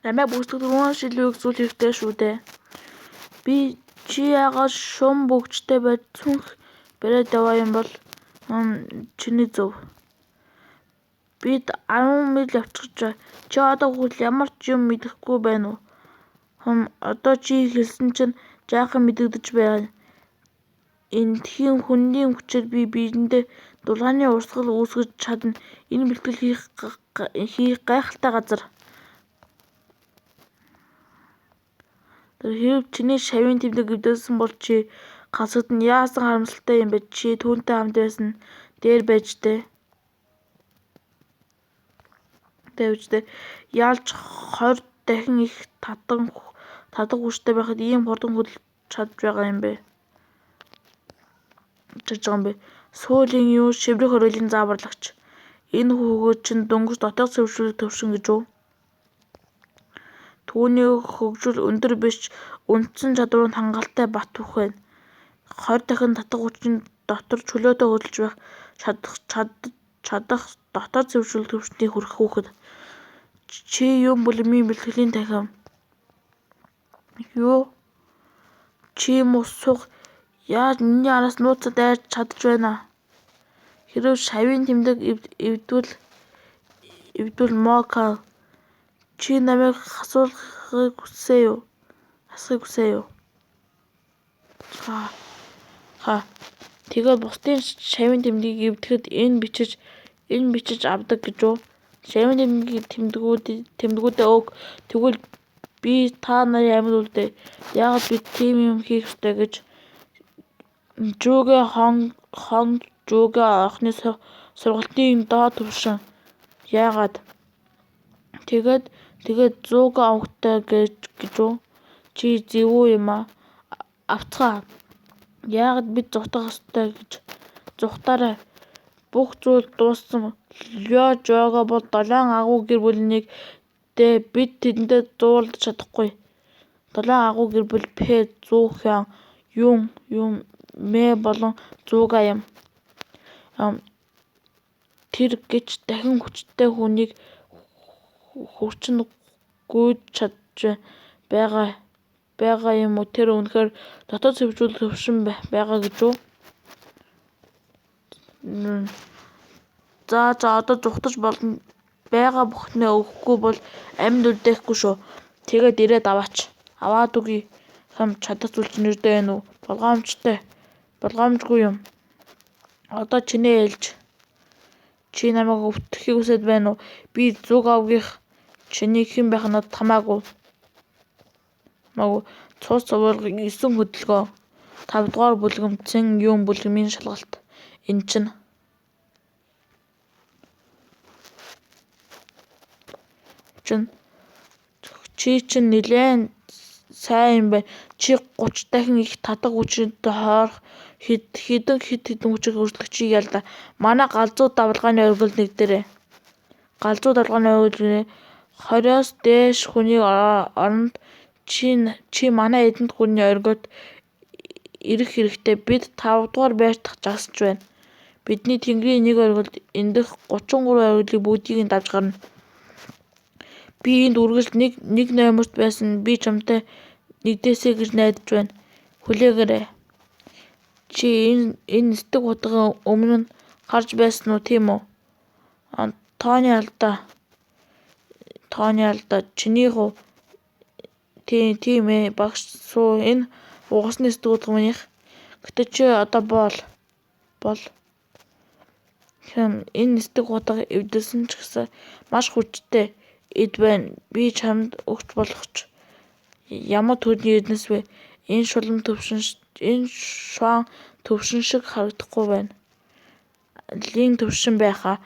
Намайг бүсдэг 4 шилүүг зүйл хэрэгтэй шүү дээ. Би чи яагаад шум бөгчтэй байж цүнх бариад яваа юм бол чиний зөв. Бид 10 миль явчихжээ. Чи одоо хүртэл ямар ч юм мэдэхгүй байна уу? Одоо чи хэлсэн чинь жаахан мэдэгдэж байна. Эндхийн хүнний хүчээр би биеиндээ дулааны урсгал үүсгэж чадна. Энэ бэлтгэл хийх гайхалтай газар. Хэрв чиний шавийн тэмдэг эвдэлсэн бол чи гасагдана. Яасан харамсалтай юм бэ? Чи түүнтэй хамт байсан дээр байж дээ. Яалч 20 дахин их татах хүчтэй байхад ийм хурдан хөдөлж чадж байгаа юм бэ? Суулийн юу шиврэх хөрөлийн зааварлагч. Энэ хүүхэд чинь дөнгөж дотоод зөвшөөрлөг төвшин гэж үү? Түүний хөгжил өндөр биш үндсэн чадвар нь хангалттай бат бөх байна. 20 дахин татах хүчин дотор чөлөөтэй хөдөлж байх чадах дотоод зөвшөөрлөг төвшөнд хүрэх хүүхэд. Чи юм бүлэмийн бэлтгэлийн танхим. Юу? Чи мус суг яаж миний араас нууцад дайрч чадж байна? Хэрвээ шавийн тэмдэг эвдвэл Мокал. Чи намайг хасахыг хүссэн юу? Тэгээд бусдын шавийн тэмдгийг эвдэхэд энэ бичиж авдаг гэж үү? Шавийн тэмдгүүдээ өг. Тэгвэл би та нарын амьд үлдээ. Яагаад бид тийм юм хийх ёстой гэж? Жүүгээ хонг жүүгээ орохны сургалтын доод түвшин. Яагаад? Тэгээд 100 авахтай гэж үү? Чи зөвүү юм аа. Авцгаа. Яагаад бид зүхтах ёстой гэж? Зүхтаарай. Бүх зүйл дууссан. Лё Жого бол 7 агуу гэр бүлнийг дээ бид тэдэнтэй зууралдаж чадахгүй. 7 агуу гэр бүл Пэ, Зүү, Хян, Юм, Мэ болон Зүүга юм. Тэр гэж дахин хүчтэй хүнийг хурчин гүйж чадж байгаа юм уу? Тэр үнэхээр дотоод зөвшөөрлөг төвшин байгаа гэж үү? За одоо зүхтаж болно. Байгаа бүхнээ өгөхгүй бол амьд үлдээхгүй шүү. Тэгээд ирээд аваач. Аваад үгүй. Чадах зүйл чинь өрдөө байна уу? Болгоомжгүй юм. Одоо чинээ ээлж. Чи намайг өвтөхийг хүсэж байна уу? Би зүг авгих. Чиний хэн байх нь надад хамаагүй. Цус цувралга 9 хөдөлгөөн. 5 дугаар бүлгэм Цэн Юм бүлгэмийн шалгалт. Энэ чинь чи чинь нилээн сайн юм байна. Чи 30 дахин их татах хүчтэй хоорох хэдэн хүчийг хөрслөх чи ялда. Манай галзуу давлгааны оргил нэгдэрээ. 20-оос дээш хүний оронд чи манай эдэнд хүний оргиод ирэх хэрэгтэй. Бид 5 дугаар байртах жагсаж байна. Бидний тэнгэрийн нэг оргилд эндэх 33 оргилыг бүгдийг нь давж гарна. Би энд үргэлж нэг номерт байсан. Би чамтай нэгдээсэй гэж найдаж байна. Хүлээгээрэй. Чи энэ стэг хутгийн өмнө нь харж байсан уу, тийм үү? Тооны алдаа. Чиний хүү? Тийм ээ, багш суу энэ угасны стэг хутга минийх. Гэтэ чи одоо бол энэ стэг хутга эвдэлсэн ч гэсэн маш хүчтэй эд байна. Би чамд өгч болох ч ямар төрний эднэс вэ? Энэ шуан төвшин шиг харагдахгүй байна. Лин төвшин байх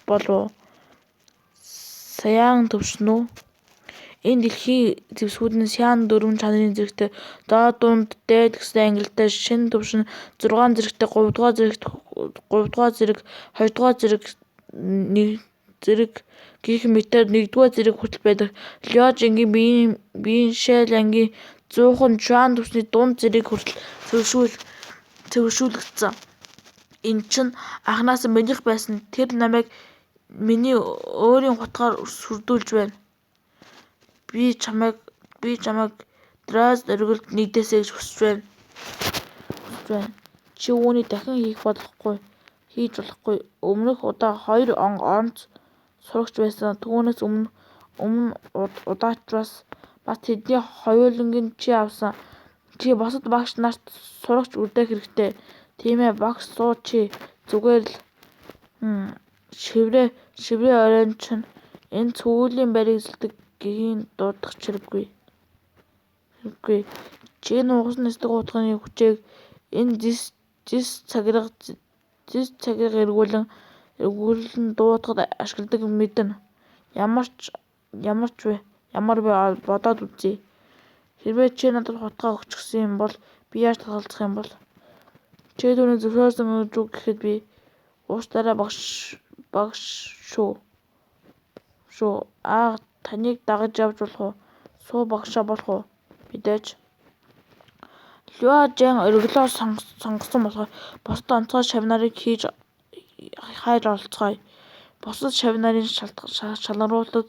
болов уу? Саяан төвшин үү? Энэ дэлхийн зэвсгүүд нь Сян 4 чанарын зэрэгтэй доод дунд дээд гэсэн ангилалтай шинэ төвшин 6 зэрэгтэй 3 дугаар зэрэг 2 дугаар зэрэг гэх мэтээр 1 дугаар зэрэг хүртэл байдаг. Лёж ангийн биеийн Шэл ангийн 100хан Жуан төвшний дунд зэрэг хүртэл зөвшөөрлөгдсөн. Энэ чинь анханаас нь мэдэх байсан. Тэр намайг миний өөрийн хутгаар сүрдүүлж байна. Би чамайг Драз өргөлд нэгдээсэй гэж хүсэж байна. Чи үүнийг дахин хийж болохгүй. Өмнөх удаа 2 онц сурагч байсан. Түүнээс өмнө удаач бас тэдний хоёуланг чи авсан. Чи бусад багш нарт сурагч үлдээх хэрэгтэй. Тийм ээ багш суу чи зүгээр л шиврээ оройн чинь энэ цүгүүлийн барийг эзэлдэг гэхийн дуудах чирэггүй. Чи нугас нисдэг утганы хүчээг энэ зис цагираг эргүүлэн дуудахад ашигладаг мэднэ. Ямар вэ бодоод үзье. Хэрвээ чи надад хутгаа өгч гисэн юм бол би яаж татгалзах юм бол? Чи түүнийг зөвшөөрсөн гэж үг гэхэд би уучлаарай багш шүү. Таныг дагаж явж болох уу? Суу багшаа болох уу? Мэдээж. Луа Жан өргөлөө сонгосон болохоор бусад онцгой шавнарыг хайж оролцгоё. Бусад шавнарын шалгаруулалт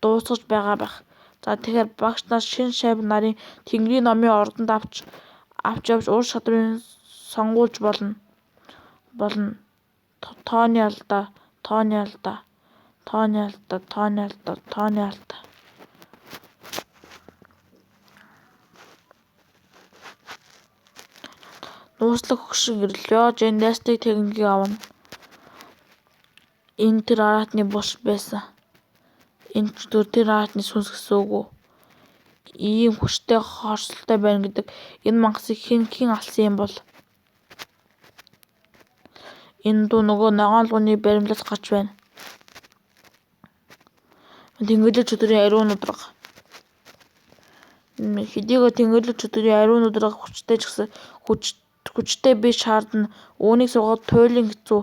дуусгаж байгаа байх. За тэгэхээр багш нар шинэ шавь нарын Тэнгэрийн номын ордонд авч явж ур чадварыг сонгуулж болно. Тооны алдаа. Нууцлах хөгшин Луа Жан найзтайг техникийг авна. Энэ тэр аратны бус байсан. Энэ ч тэр аратны сүнс гэсэн үг үү? Ийм хүчтэй хорсолтой байна гэдэг энэ мангасыг хэн алсан юм бол? Энэ дуу нөгөө ногоон лууны баримлаас гарч байна. Тэнгэрлэг чөтгөрийн ариун нудраг. Хэдийгээр тэнгэрлэг чөтгөрийн ариун нудраг хүчтэй ч гэсэн хүчтэй биш шаардна. Үүнийг сурахад туйлын хэцүү.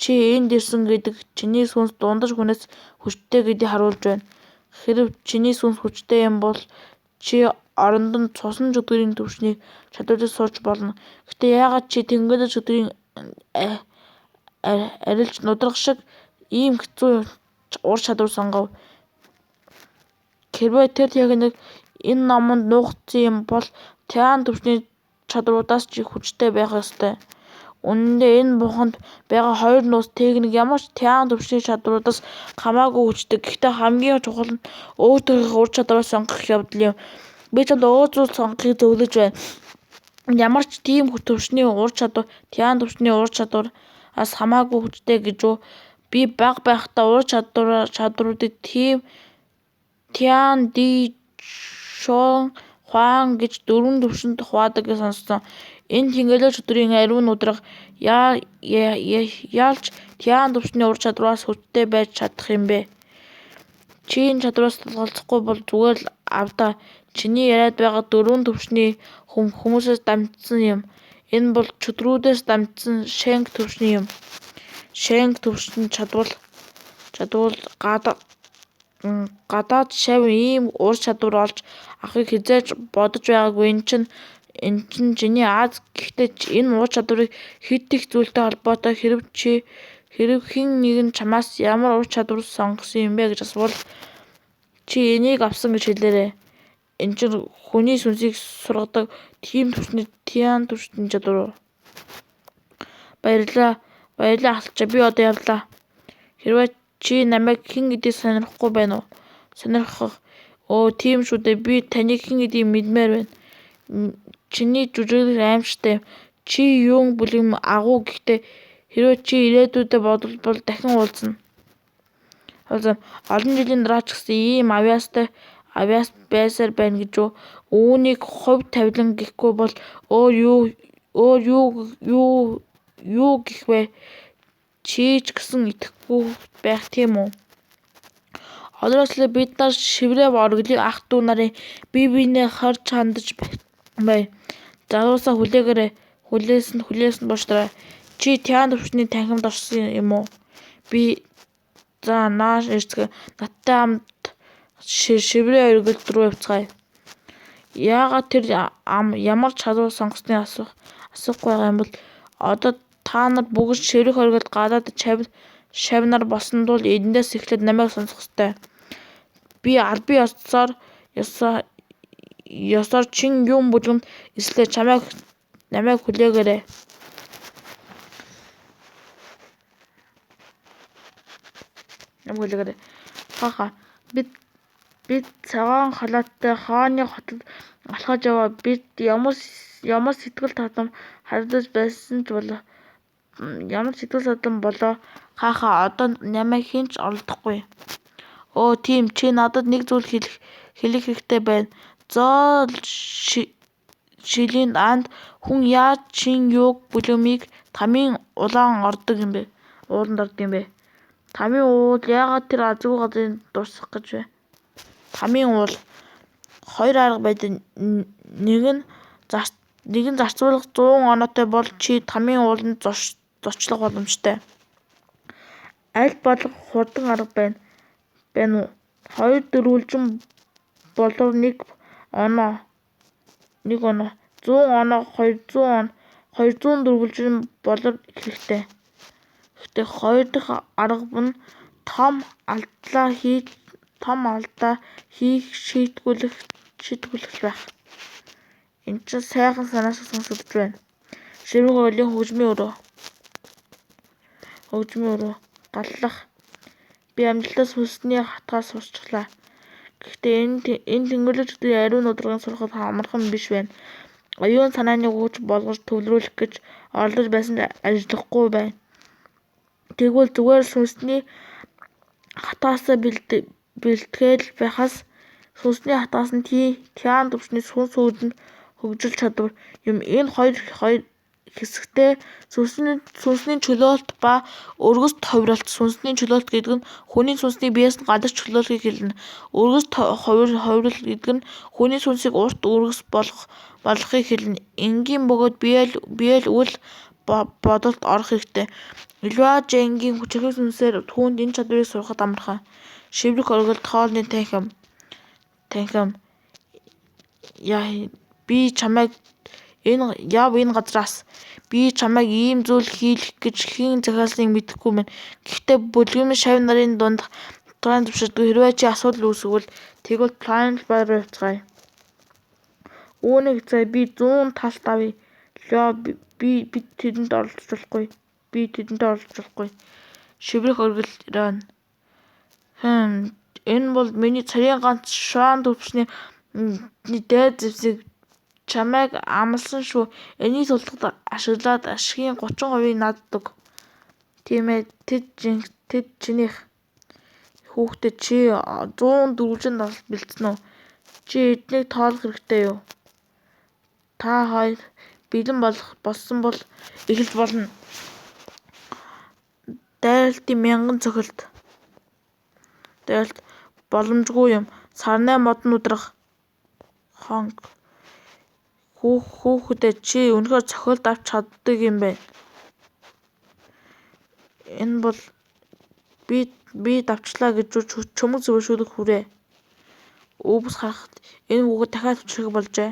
Чи энд ирсэн гэдэг чиний сүнс дундаж хүнээс хүчтэй гэдгийг харуулж байна. Хэрэв чиний сүнс хүчтэй юм бол чи оронд нь цусан чөтгөрийн түвшнийг чадвартай сууж болно. Гэтэ яагаад чи тэнгэрлэг чөтгөрийн арилж нудраг шиг ийм хэцүү ур чадвар сонгов? Хэрвээ тэр техник энэ номонд нуугдсан юм бол Тиан түвшний чадваруудаас ч их хүчтэй байх ёстой. Үнэн дээр энэ бууханд байгаа 2 нууц техник ямар ч Тиан түвшний чадваруудаас хамаагүй хүчтэй. Гэхдээ хамгийн чухал нь өөртөөхөө ур чадвараа сонгох явдал юм. Би чамд өөр зүйл сонгохыг зөвлөж байна. Ямар ч тийм түвшний ур чадвар Тиан түвшний ур чадвараас хамаагүй хүчтэй гэж үү? Би бага байхдаа ур чадваруудыг Тиан Ди Шон Хуан гэж 4 түвшинд хуваадаг гэж сонссон. Энэ тэнгэрлэг чөтгөрийн ариун нудраг яалч Тиан түвшний ур чадвараас хүчтэй байж чадах юм бэ? Чи энэ чадвараас татгалзахгүй бол зүгээр л авдаа. Чиний яриад байгаа 4 түвшний хүмүүсээс дамжсан юм. Энэ бол чөтгөрүүдээс дамжсан Шенк түвшний юм. Шенк түвшний чадвал гадаад шавь ийм ур чадвар олж авахыг хизээж бодож байгаагүй. Энэ чинь чиний аз. Гэхдээ энэ ур чадварыг хэд их зүйлтэй холбоотой. Хэрэв хэн нэгэн чамаас ямар ур чадвар сонгосон юм бэ гэж асуувал чи энийг авсан гэж хэлээрэй. Энэ чинь хүний сүнсийг сургадаг тийм түвшний Тиан түвшний чадвар. Баярлалаа ахалчаа, би одоо явлаа. Хэрвээ чи намайг хэн гэдгийг сонирхгүй байна уу? Сонирхох. Тийм шүү дээ. Би таныг хэн гэдгийг мэдмээр байна. Чиний жүжиглэх аимшигтай юм. Чи юун бүлэм агуу. Гэхдээ хэрвээ чи ирээдүйдээ бодвол дахин уулзна. Олон жилийн дараа ч гэсэн ийм авьяас байсаар байна гэж үү? Үүнийг хувь тавилан гэхгүй бол өөр юу гэх вэ? Чи ч гэсэн итгэхгүй байх тийм үү? Одоослоо бид нар шиврээ оргилыг ах дүү нарын бие биенээ харж хандаж бай. Залуусаа хүлээс нь бууштраа. Чи Тиан түвшний танхимд орсон юм уу? Би нааш ирцгээ. Надтай хамт шиврээ оргилд руу явцгаая. Яагаад тэр ямар чадвар сонгосныг асуухгүй байгаа юм бол одоо та нар бүгд шиврэх оргилд гадаад шавнаар болсон тул эндээс эхлээд намайг сонсох ёстой. Би албан ёсоор чин юм бүлгэнд эслээ намайг хүлээгээрэй. Хаха бид цагаан халааттай хааны хотод алхаж яваа. Бид ямар сэтгэл татам харагдаж байсан ч болоо. Хаха одоо намайг хэн ч олдохгүй. Оо тийм, чи надад нэг зүйл хэлэх хэрэгтэй байна. Зоол шилийн анд хүн яаж чин юг бүлэмийг тамийн ууланд ордог юм бэ? Тамийн уул яагаад тэр азгүй газрыг дурсах гэж вэ? Тамийн уул 2 арга байдаг. Нэг нь зарцуулах 100 оноотой бол чи тамийн ууланд зочлох боломжтой. Аль болох хурдан арга байна уу? 2 дөрвөлжин болов 1 оноо. 100 оноо 200 дөрвөлжин болов хэрэгтэй. Гэхдээ 2 дахь арга нь том алдаа хийх шийтгүүлэх байх. Энд чинь сайхан санаа шиг сонсогдож байна. Ширмэг ойлын хөгжмийн өрөө. Галлах. Би амжилтаас хүнсний хатгаас сурчлаа. Гэхдээ энэ тэнгэрлэгчдийн ариун нударгыг сурахад амархан биш байна. Оюун санааны хүч болгож төвлөрүүлэх гэж оролдож байсан ч ажиллахгүй байна. Тэгвэл зүгээр сүнсний хатгаасаа бэлтгээл байхаас сүнсний хатгаас нь Тиан түвшний сүнс хөгжил чадвар юм. Энэ хоёр хэсэгтэй сүнсний чөлөөлт ба өргөс товирлолт. Сүнсний чөлөөлт гэдэг нь хүний сүнсний биеэс нь гадагш чөлөөлөхийг хэлнэ. Өргөс товирлолт гэдэг нь хүний сүнсийг урт өргөс болгохыг хэлнэ. Энгийн бөгөөд биеэл үл бодолд орох хэрэгтэй. Илва Жэнгийн хүчирхэг сүнсээр түүнд энэ чадварыг сурахад амархан. Шиврэх оргил хоолны танхим. Яв энэ газраас. Би чамайг ийм зүйл хийх гэж хэн захиалсныг мэдэхгүй байна. Гэхдээ бүлгэм шав нарын дунд план зөвшөөрдөг. Хэрвээ чи асуудал үүсвэл тэгвэл план руу явцгаая. Үүнийг цай би 100 талт авъя. Би тэдэнд оролцож болохгүй. Шиврэх оргил Иран. Энэ бол миний царийн ганц Шуан төвчний дээд зэвсэг. Чамайг амласан шүү. Энийг тулахад ашиглаад ашигын 30% надад өг. Тийм ээ, тэд чинийх. Хүүхдээ чи 140 талт бэлдсэн үү? Чи эднийг тоолох хэрэгтэй юу? Та хоёр бэлэн болсон бол эхэлж болно. Дайралтын 1000 цохилт. Дайралт боломжгүй юм. Сарнай модон удрах. Хонг. Хүүхдээ чи үнэхээр цохилт авч чаддаг юм байна. Энэ бол би давчлаа гэж чөмөг зөвшөөрөх хүрээ. Өвс харахад энэ хүүхэд дахиад хүчрэх болжээ.